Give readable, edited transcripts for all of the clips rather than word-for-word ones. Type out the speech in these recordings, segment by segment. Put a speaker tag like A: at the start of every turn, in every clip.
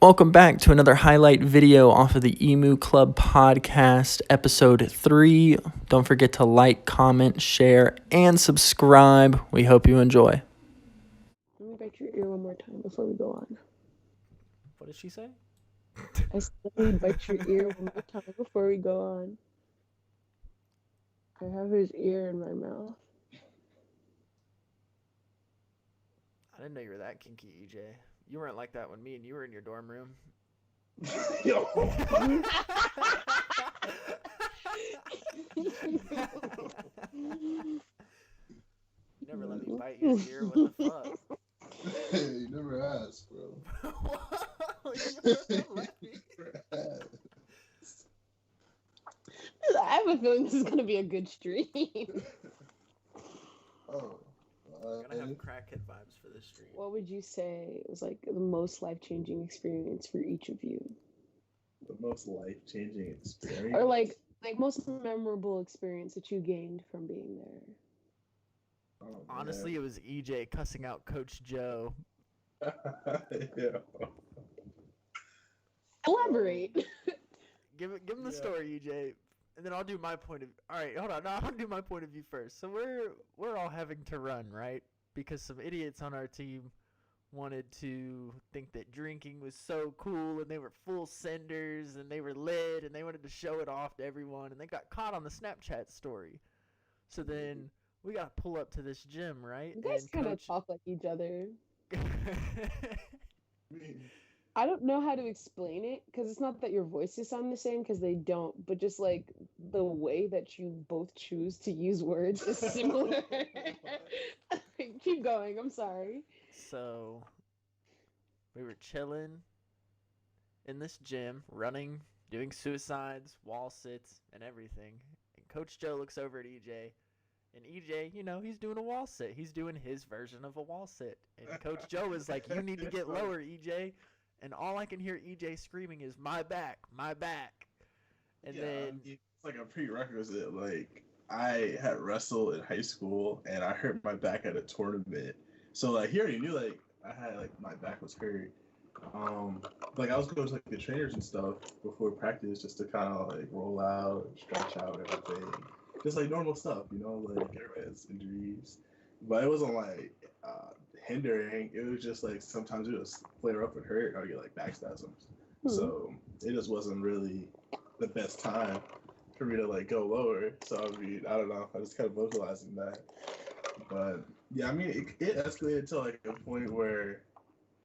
A: Welcome back to another highlight video off of the Emu Club podcast, episode 3. Don't forget to like, comment, share, and subscribe. We hope you enjoy.
B: Let me bite your ear one more time before we go on.
A: What did she say?
B: I said, let me bite your ear one more time before we go on. I have his ear in my mouth.
A: I didn't know you were that kinky, EJ. You weren't like that when me and you were in your dorm room.
C: Yo.
A: You never let me bite your ear. What the fuck?
C: Hey, you never asked, bro.
A: You never let me.
B: I have a feeling this is going to be a good stream.
C: Oh.
A: I'm gonna have crackhead vibes for this stream.
B: What would you say was like the most life-changing experience for each of you?
C: The most life-changing experience?
B: Or like most memorable experience that you gained from being there?
C: Oh,
A: honestly, it was EJ cussing out Coach Joe.
C: Yeah.
B: Elaborate.
A: Give him the story, EJ, and then I'll do my point of. All right, hold on. No, I'll do my point of view first. So we're all having to run, right? Because some idiots on our team wanted to think that drinking was so cool, and they were full senders, and they were lit, and they wanted to show it off to everyone, and they got caught on the Snapchat story. So then we got to pull up to this gym, right?
B: You guys kind of talk like each other. I don't know how to explain it, because it's not that your voices sound the same, because they don't, but just like the way that you both choose to use words is similar. Keep going, I'm sorry.
A: So we were chilling in this gym, running, doing suicides, wall sits, and everything. And Coach Joe looks over at EJ, and EJ, he's doing a wall sit. He's doing his version of a wall sit. And Coach Joe is like, you need to get lower, EJ. And all I can hear EJ screaming is, my back, my back. And then
C: it's like a prerequisite. Like, I had wrestled in high school, and I hurt my back at a tournament. So, like, he already knew, like, I had, like, my back was hurt. Like, I was going to, like, the trainers and stuff before practice just to kind of, like, roll out, stretch out, everything. Just, like, normal stuff, like, everybody has injuries. But it wasn't, like, hindering. It was just like sometimes it would flare up and hurt, or get like back spasms. So it just wasn't really the best time for me to like go lower. So I mean, I don't know. I just kind of vocalizing that. But yeah, I mean, it escalated to like a point where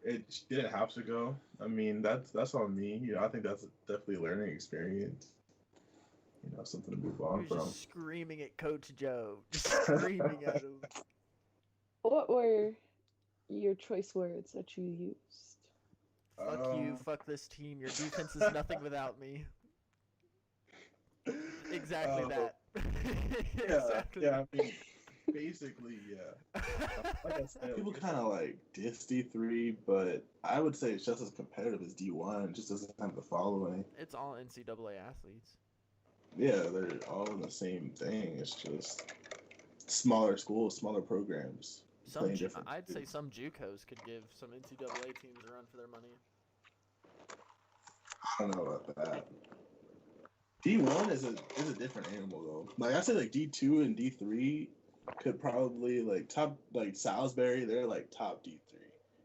C: it didn't have to go. I mean, that's on me. I think that's definitely a learning experience. Something to move on from.
A: Just screaming at Coach Joe, just screaming at him.
B: What were your choice words that you used?
A: Fuck you, fuck this team. Your defense is nothing without me. Exactly that.
C: Exactly. Yeah, I mean, basically, yeah. Like I said, people kind of like diss D3, but I would say it's just as competitive as D1. It just doesn't have the following.
A: It's all NCAA athletes.
C: Yeah, they're all in the same thing. It's just smaller schools, smaller programs.
A: I'd say some JUCOs could give some NCAA teams a run for their money.
C: I don't know about that. D1 is a different animal though. Like I said, like D2 and D3 could probably like top like Salisbury. They're like top D3.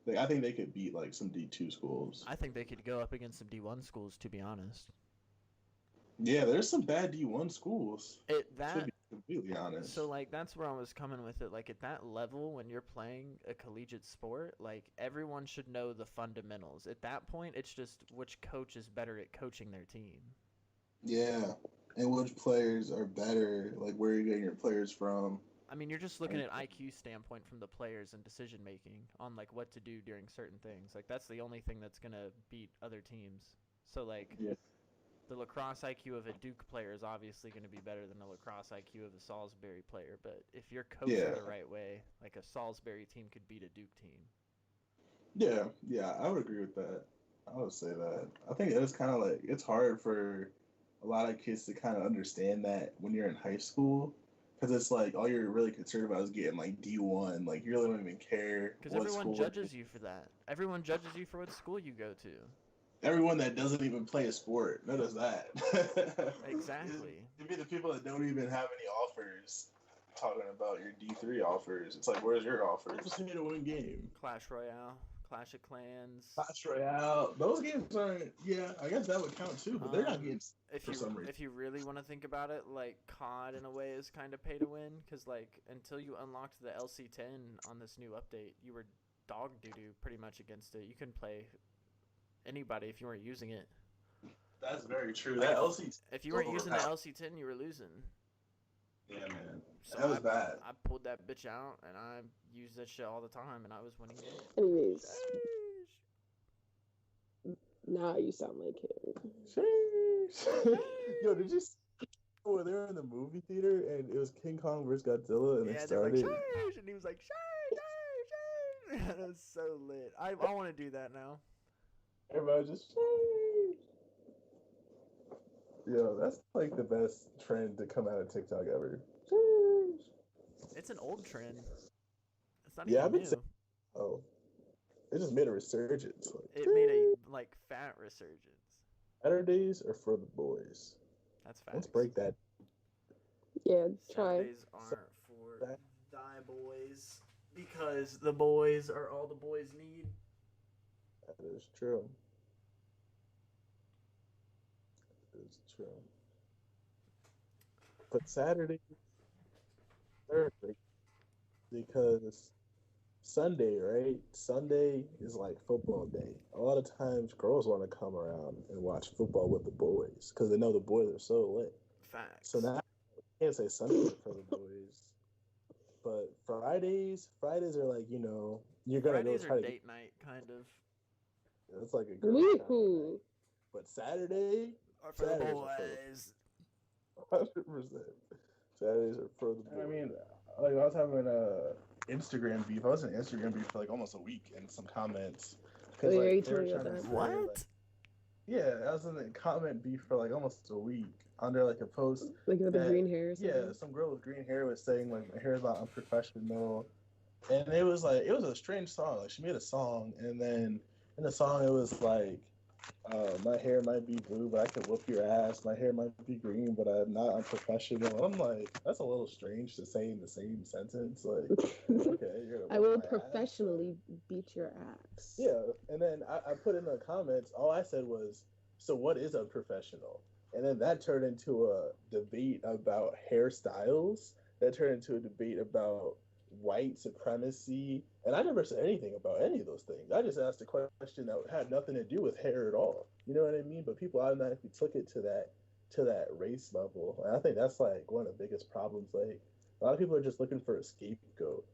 C: Like I think they could beat like some D2 schools.
A: I think they could go up against some D1 schools. To be honest.
C: Yeah, there's some bad D1 schools.
A: To be
C: completely honest.
A: So like that's where I was coming with it. Like at that level, when you're playing a collegiate sport, like everyone should know the fundamentals. At that point, it's just which coach is better at coaching their team.
C: Yeah, and which players are better? Like where are you getting your players from?
A: I mean, you're just looking at IQ standpoint from the players and decision making on like what to do during certain things. Like that's the only thing that's gonna beat other teams. So like.
C: Yeah.
A: The lacrosse IQ of a Duke player is obviously going to be better than the lacrosse IQ of a Salisbury player. But if you're coaching the right way, like a Salisbury team could beat a Duke team.
C: Yeah, I would agree with that. I would say that. I think it's kind of like it's hard for a lot of kids to kind of understand that when you're in high school. Because it's like all you're really concerned about is getting like D1. Like you really don't even care.
A: Because everyone judges you for that. Everyone judges you for what school you go to.
C: everyone that doesn't even play a sport. Notice that.
A: Exactly.
C: It'd be the people that don't even have any offers talking about your D3 offers. It's like, where's your offers? It's a win game.
A: Clash Royale, Clash of Clans.
C: Clash Royale. Those games aren't. Yeah, I guess that would count too, but they're not games
A: If
C: for
A: you
C: some reason.
A: if you really want to think about it, like COD in a way is kind of pay to win because like until you unlocked the LC10 on this new update, you were dog doo doo pretty much against it. You couldn't play anybody if you weren't using it.
C: That's very true.
A: Like,
C: That LC.
A: If you weren't using the
C: overpowered.
A: LC10, you were losing.
C: Yeah, man.
A: So
C: That was bad.
A: I pulled that bitch out and I used that shit all the time and I was winning games.
B: Anyways,
A: Sheesh.
B: now you sound like him.
C: Sheesh. Yo, did you see when they were in the movie theater and it was King Kong versus Godzilla and
A: Yeah,
C: they
A: they were like,
C: started?
A: sheesh, and he was like, sheesh, sheesh, sheesh. That was so lit. I want to do that now.
C: Everybody just. Sheesh. Yo, that's like the best trend to come out of TikTok ever. Sheesh.
A: It's an old trend. It's not
C: Yeah,
A: even
C: I've been
A: new.
C: saying- Oh, it just made a resurgence. Like,
A: It made a like fat resurgence.
C: Saturdays are for the boys.
A: That's fat.
C: Let's break that.
B: Yeah, try.
A: Saturdays aren't for thy boys because the boys are all the boys need.
C: That is true. That is true. But Saturday, Thursday, because Sunday, right? Sunday is like football day. A lot of times, girls want to come around and watch football with the boys because they know the boys are so lit.
A: Facts.
C: So now I can't say Sunday for the boys, but Fridays are like you're gonna
A: Fridays
C: go try
A: are
C: to.
A: date night, kind of.
C: It's like a girl.
B: Woohoo!
C: But Saturday,
A: Or for the
C: Saturdays are
A: boys.
C: 100%. Saturdays are for the boys. I mean, like I was having a Instagram beef. I was in Instagram beef for like almost a week in some comments.
B: Oh, yeah, you
C: they
B: told
C: were
B: me about
C: trying to
B: that.
C: say,
A: What?
C: like- yeah, I was in the comment beef for like almost a week under like a post.
B: Like with the
C: that-
B: green hair or something.
C: Yeah, some girl with green hair was saying like my hair is not unprofessional, and it was a strange song. Like she made a song, and then in the song it was like, my hair might be blue, but I could whoop your ass. My hair might be green, but I'm not unprofessional. I'm like, that's a little strange to say in the same sentence. Like, okay, you're gonna
B: I
C: whoop
B: will
C: my ass.
B: professionally beat your ass.
C: Yeah, and then I put in the comments, all I said was, so what is unprofessional? And then that turned into a debate about hairstyles. That turned into a debate about white supremacy. And I never said anything about any of those things. I just asked a question that had nothing to do with hair at all. You know what I mean? But people automatically took it to that race level. And I think that's like one of the biggest problems. Like a lot of people are just looking for a scapegoat.